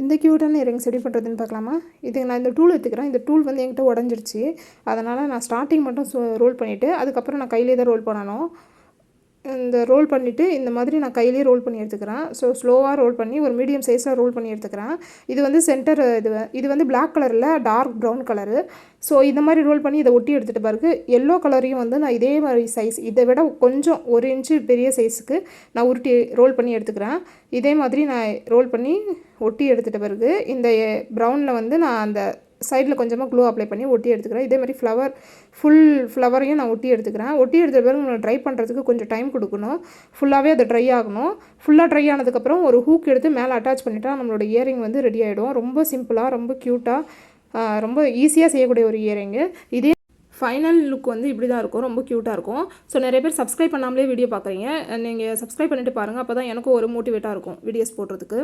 இந்த க்யூட்டான இயரிங்ஸ் எப்படி பண்ணுறதுன்னு பார்க்கலாமா? இதுக்கு நான் இந்த டூல் எடுத்துக்கிறேன். இந்த டூல் வந்து என்கிட்ட உடஞ்சிருச்சு. அதனால் நான் ஸ்டார்டிங் மட்டும் ரோல் பண்ணிவிட்டு அதுக்கப்புறம் நான் கையிலே தான் ரோல் பண்ணணும். இந்த ரோல் பண்ணிவிட்டு இந்த மாதிரி நான் கையிலேயே ரோல் பண்ணி எடுத்துக்கிறேன். ஸோ ஸ்லோவாக ரோல் பண்ணி ஒரு மீடியம் சைஸில் ரோல் பண்ணி எடுத்துக்கிறேன். இது வந்து சென்டர் இது வந்து பிளாக் கலரில் டார்க் ப்ரௌன் கலரு. ஸோ இந்த மாதிரி ரோல் பண்ணி இதை ஒட்டி எடுத்துகிட்டு பிறகு எல்லோ கலரையும் வந்து நான் இதே மாதிரி சைஸ் இதை விட கொஞ்சம் 1 இன்ச்சு பெரிய சைஸுக்கு நான் உருட்டி ரோல் பண்ணி எடுத்துக்கிறேன். இதே மாதிரி நான் ரோல் பண்ணி ஒட்டி எடுத்துகிட்ட பிறகு இந்த ப்ரௌனில் வந்து நான் அந்த சைடில் கொஞ்சமாக க்ளூ அப்ளை பண்ணி ஒட்டி எடுத்துக்கிறேன். இதே மாதிரி ஃபுல் ஃப்ளவரையும் நான் ஒட்டி எடுத்துக்கிறேன். ஒட்டி எடுத்த பிறகு நம்ம ட்ரை பண்ணுறதுக்கு கொஞ்சம் டைம் கொடுக்கணும். ஃபுல்லாகவே அது ட்ரை ஆகணும். ஃபுல்லாக ட்ரை ஆனதுக்கப்புறம் ஒரு ஹூக் எடுத்து மேலே அட்டாச் பண்ணிட்டா நம்மளோட இயரிங் வந்து ரெடி ஆகிடும். ரொம்ப சிம்பிளாக, ரொம்ப க்யூட்டாக, ரொம்ப ஈஸியாக செய்யக்கூடிய ஒரு இயரிங்கு. இதே ஃபைனல் லுக் வந்து இப்படி தான் இருக்கும். ரொம்ப க்யூட்டாக இருக்கும். ஸோ நிறைய பேர் சப்ஸ்கிரைப் பண்ணாமலே வீடியோ பார்க்குறீங்க. நீங்கள் சப்ஸ்கிரைப் பண்ணிவிட்டு பாருங்கள். அப்போ தான் எனக்கும் ஒரு மோட்டிவேட்டாக இருக்கும் வீடியோஸ் போடுறதுக்கு.